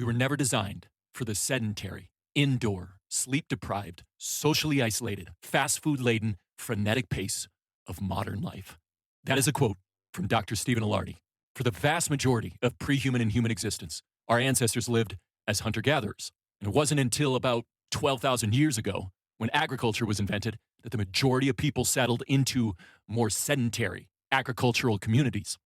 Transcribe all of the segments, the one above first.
We were never designed for the sedentary, indoor, sleep deprived, socially isolated, fast food laden, frenetic pace of modern life. That is a quote from Dr. Stephen Alardi. For the vast majority of pre-human and human existence, our ancestors lived as hunter-gatherers. And it wasn't until about 12,000 years ago, when agriculture was invented, that the majority of people settled into more sedentary agricultural communities.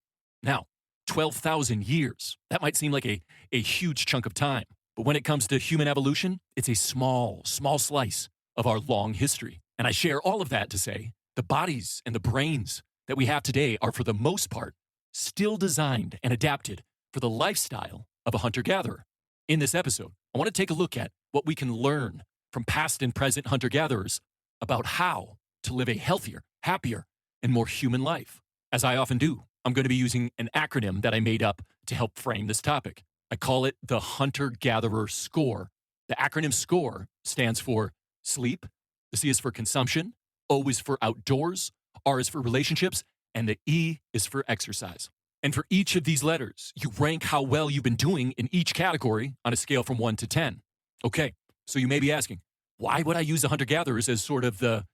Now, 12,000 years, that might seem like a huge chunk of time. But when it comes to human evolution, it's a small slice of our long history. And I share all of that to say the bodies and the brains that we have today are, for the most part, still designed and adapted for the lifestyle of a hunter-gatherer. In this episode, I want to take a look at what we can learn from past and present hunter-gatherers about how to live a healthier, happier, and more human life. As I often do, I'm going to be using an acronym that I made up to help frame this topic. I call it the Hunter-Gatherer Score. The acronym SCORE stands for sleep, the C is for consumption, O is for outdoors, R is for relationships, and the E is for exercise. And for each of these letters, you rank how well you've been doing in each category on a scale from 1 to 10. Okay, so you may be asking, why would I use the hunter-gatherers as sort of the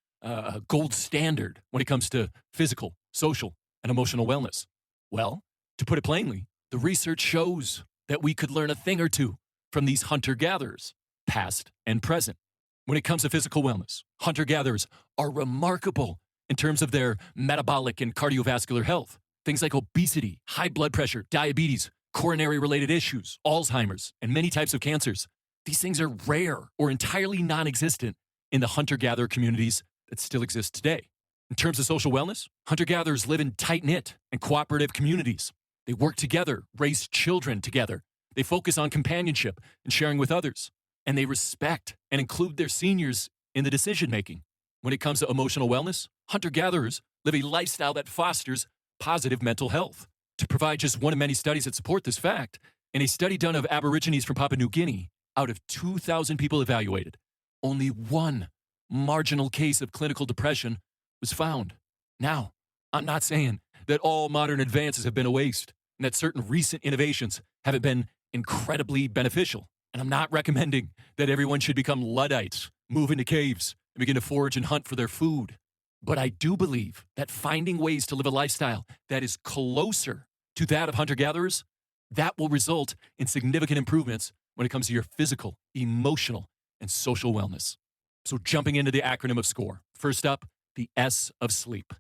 gold standard when it comes to physical, social, and emotional wellness? Well, to put it plainly, the research shows that we could learn a thing or two from these hunter-gatherers, past and present. When it comes to physical wellness, hunter-gatherers are remarkable in terms of their metabolic and cardiovascular health. Things like obesity, high blood pressure, diabetes, coronary-related issues, Alzheimer's, and many types of cancers. These things are rare or entirely non-existent in the hunter-gatherer communities that still exist today. In terms of social wellness, hunter-gatherers live in tight-knit and cooperative communities. They work together, raise children together. They focus on companionship and sharing with others. And they respect and include their seniors in the decision-making. When it comes to emotional wellness, hunter-gatherers live a lifestyle that fosters positive mental health. To provide just one of many studies that support this fact, in a study done of Aborigines from Papua New Guinea, out of 2,000 people evaluated, only one marginal case of clinical depression was found. Now, I'm not saying that all modern advances have been a waste and that certain recent innovations haven't been incredibly beneficial. And I'm not recommending that everyone should become Luddites, move into caves, and begin to forage and hunt for their food. But I do believe that finding ways to live a lifestyle that is closer to that of hunter-gatherers, that will result in significant improvements when it comes to your physical, emotional, and social wellness. So jumping into the acronym of SCORE. First up, the S of sleep.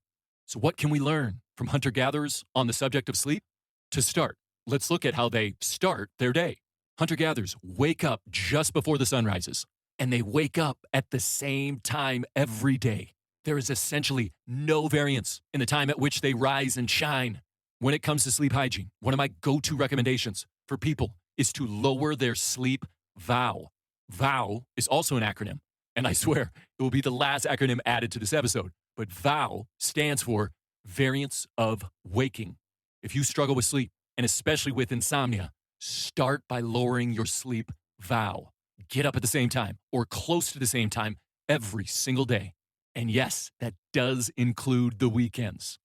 So what can we learn from hunter-gatherers on the subject of sleep? To start, let's look at how they start their day. Hunter-gatherers wake up just before the sun rises, and they wake up at the same time every day. There is essentially no variance in the time at which they rise and shine. When it comes to sleep hygiene, one of my go-to recommendations for people is to lower their sleep vow. VOW is also an acronym, and I swear it will be the last acronym added to this episode. But VOW stands for variance of waking. If you struggle with sleep, and especially with insomnia, start by lowering your sleep vow. Get up at the same time or close to the same time every single day. And yes, that does include the weekends.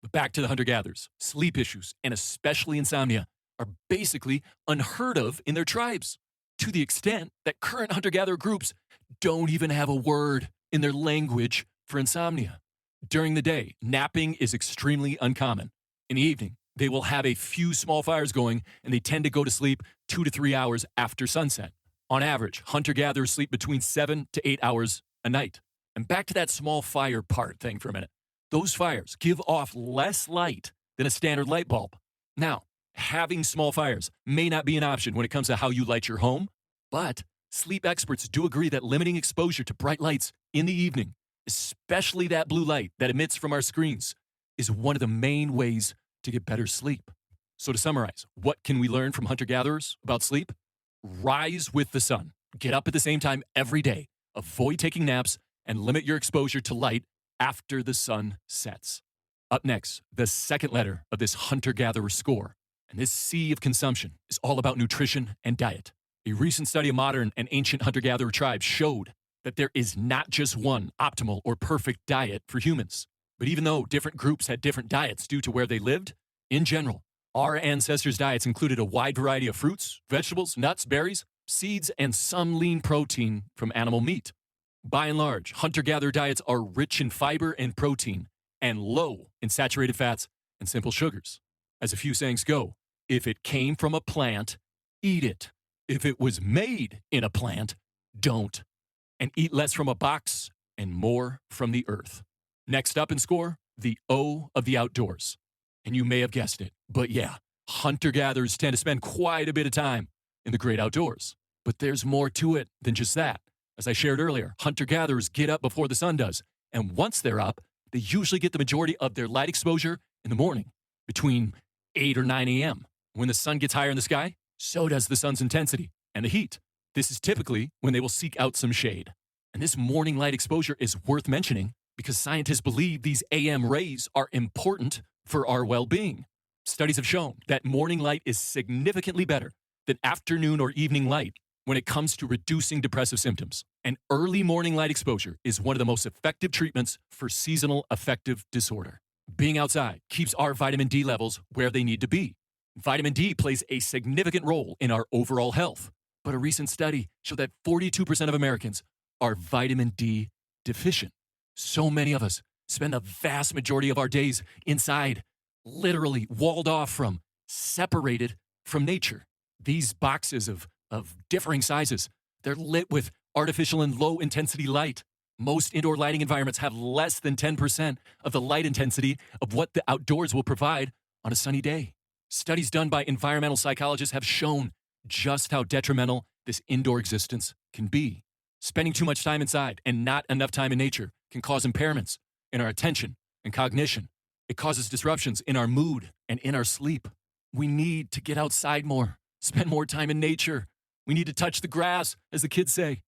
But back to the hunter-gatherers. Sleep issues, and especially insomnia, are basically unheard of in their tribes, to the extent that current hunter-gatherer groups don't even have a word in their language for insomnia. During the day, napping is extremely uncommon. In the evening, they will have a few small fires going, and they tend to go to sleep 2 to 3 hours after sunset. On average, hunter-gatherers sleep between 7 to 8 hours a night. And back to that small fire part thing for a minute. Those fires give off less light than a standard light bulb. Now, having small fires may not be an option when it comes to how you light your home, but sleep experts do agree that limiting exposure to bright lights in the evening, especially that blue light that emits from our screens, is one of the main ways to get better sleep. So to summarize, what can we learn from hunter-gatherers about sleep? Rise with the sun. Get up at the same time every day. Avoid taking naps and limit your exposure to light after the sun sets. Up next, the second letter of this hunter-gatherer score. And this C of consumption is all about nutrition and diet. A recent study of modern and ancient hunter-gatherer tribes showed that there is not just one optimal or perfect diet for humans. But even though different groups had different diets due to where they lived, in general, Our ancestors' diets included a wide variety of fruits, vegetables, nuts, berries, seeds, and some lean protein from animal meat. By and large, hunter-gatherer diets are rich in fiber and protein and low in saturated fats and simple sugars. As a few sayings go, if it came from a plant, eat it. If it was made in a plant, don't. And eat less from a box and more from the earth. Next up in score, the O of the outdoors. And you may have guessed it, but yeah, hunter-gatherers tend to spend quite a bit of time in the great outdoors. But there's more to it than just that. As I shared earlier, hunter-gatherers get up before the sun does, and once they're up, they usually get the majority of their light exposure in the morning, between 8 or 9 a.m. When the sun gets higher in the sky, so does the sun's intensity and the heat. This is typically when they will seek out some shade. And this morning light exposure is worth mentioning because scientists believe these AM rays are important for our well-being. Studies have shown that morning light is significantly better than afternoon or evening light when it comes to reducing depressive symptoms. And early morning light exposure is one of the most effective treatments for seasonal affective disorder. Being outside keeps our vitamin D levels where they need to be. Vitamin D plays a significant role in our overall health, but a recent study showed that 42% of Americans are vitamin D deficient. So many of us spend the vast majority of our days inside, literally walled off from, separated from nature. These boxes of differing sizes, they're lit with artificial and low-intensity light. Most indoor lighting environments have less than 10% of the light intensity of what the outdoors will provide on a sunny day. Studies done by environmental psychologists have shown just how detrimental this indoor existence can be. Spending too much time inside and not enough time in nature can cause impairments in our attention and cognition. It causes disruptions in our mood and in our sleep. We need to get outside more, spend more time in nature. We need to touch the grass, as the kids say.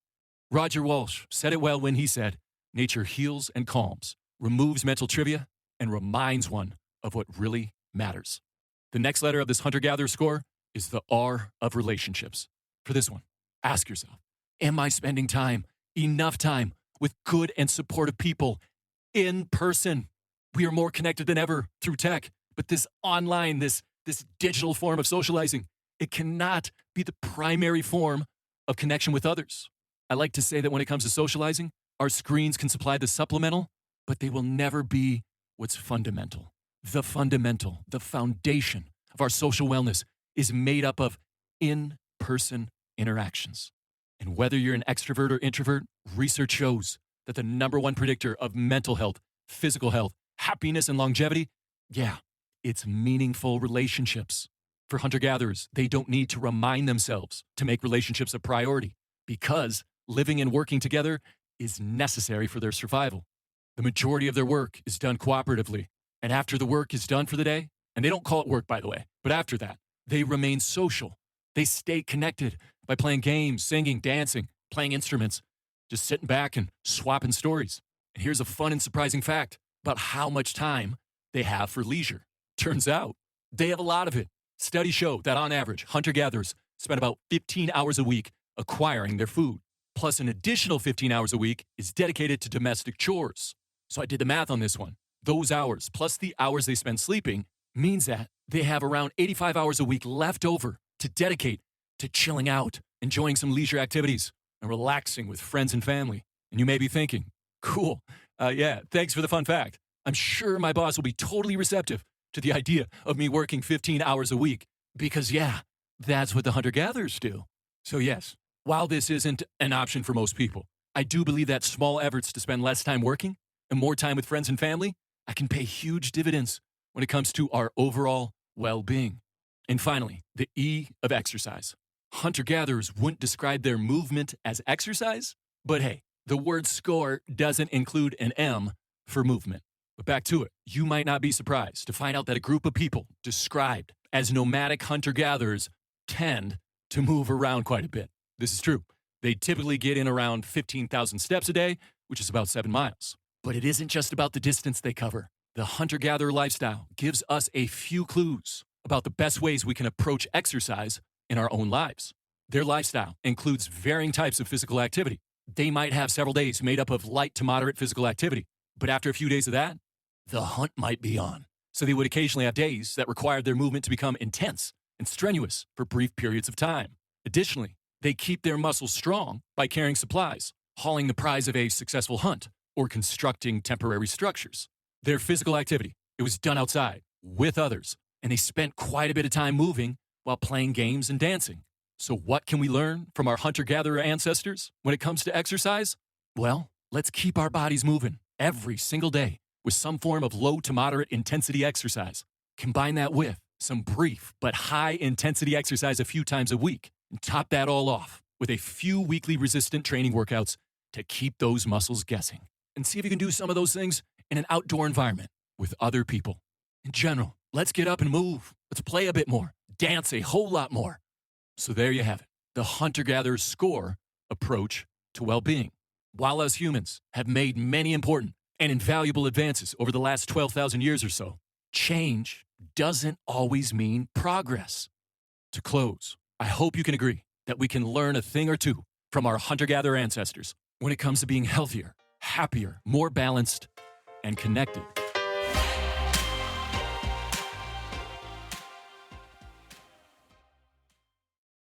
Roger Walsh said it well when he said, "Nature heals and calms, removes mental trivia, and reminds one of what really matters." The next letter of this hunter-gatherer score is the R of relationships. For this one, ask yourself, am I spending enough time, with good and supportive people in person? We are more connected than ever through tech, but this online, this digital form of socializing, it cannot be the primary form of connection with others. I like to say that when it comes to socializing, our screens can supply the supplemental, but they will never be what's fundamental. The fundamental, the foundation of our social wellness is made up of in-person interactions. And whether you're an extrovert or introvert, research shows that the number one predictor of mental health, physical health, happiness, and longevity, it's meaningful relationships. For hunter-gatherers, they don't need to remind themselves to make relationships a priority because living and working together is necessary for their survival. The majority of their work is done cooperatively, and after the work is done for the day, and they don't call it work, by the way, but after that, they remain social. They stay connected by playing games, singing, dancing, playing instruments, just sitting back and swapping stories. And here's a fun and surprising fact about how much time they have for leisure. Turns out they have a lot of it. Studies show that on average, hunter-gatherers spend about 15 hours a week acquiring their food. Plus an additional 15 hours a week is dedicated to domestic chores. So I did the math on this one. Those hours, plus the hours they spend sleeping, means that they have around 85 hours a week left over to dedicate to chilling out, enjoying some leisure activities, and relaxing with friends and family. And you may be thinking, cool, thanks for the fun fact. I'm sure my boss will be totally receptive to the idea of me working 15 hours a week because, that's what the hunter-gatherers do. So yes, while this isn't an option for most people, I do believe that small efforts to spend less time working and more time with friends and family, I can pay huge dividends when it comes to our overall well-being. And finally, the E of exercise. Hunter-gatherers wouldn't describe their movement as exercise, but hey, the word score doesn't include an M for movement. But back to it, you might not be surprised to find out that a group of people described as nomadic hunter-gatherers tend to move around quite a bit. This is true. They typically get in around 15,000 steps a day, which is about 7 miles. But it isn't just about the distance they cover. The hunter-gatherer lifestyle gives us a few clues about the best ways we can approach exercise in our own lives. Their lifestyle includes varying types of physical activity. They might have several days made up of light to moderate physical activity, but after a few days of that, the hunt might be on. So they would occasionally have days that required their movement to become intense and strenuous for brief periods of time. Additionally, they keep their muscles strong by carrying supplies, hauling the prize of a successful hunt, or constructing temporary structures. Their physical activity, it was done outside, with others, and they spent quite a bit of time moving while playing games and dancing. So what can we learn from our hunter-gatherer ancestors when it comes to exercise? Well, let's keep our bodies moving every single day with some form of low to moderate intensity exercise. Combine that with some brief but high-intensity exercise a few times a week, and top that all off with a few weekly resistant training workouts to keep those muscles guessing. And see if you can do some of those things in an outdoor environment with other people. In general, let's get up and move. Let's play a bit more, dance a whole lot more. So there you have it, the hunter-gatherer SCORE approach to well-being. While us humans have made many important and invaluable advances over the last 12,000 years or so, change doesn't always mean progress. To close, I hope you can agree that we can learn a thing or two from our hunter-gatherer ancestors when it comes to being healthier, happier, more balanced, and connected.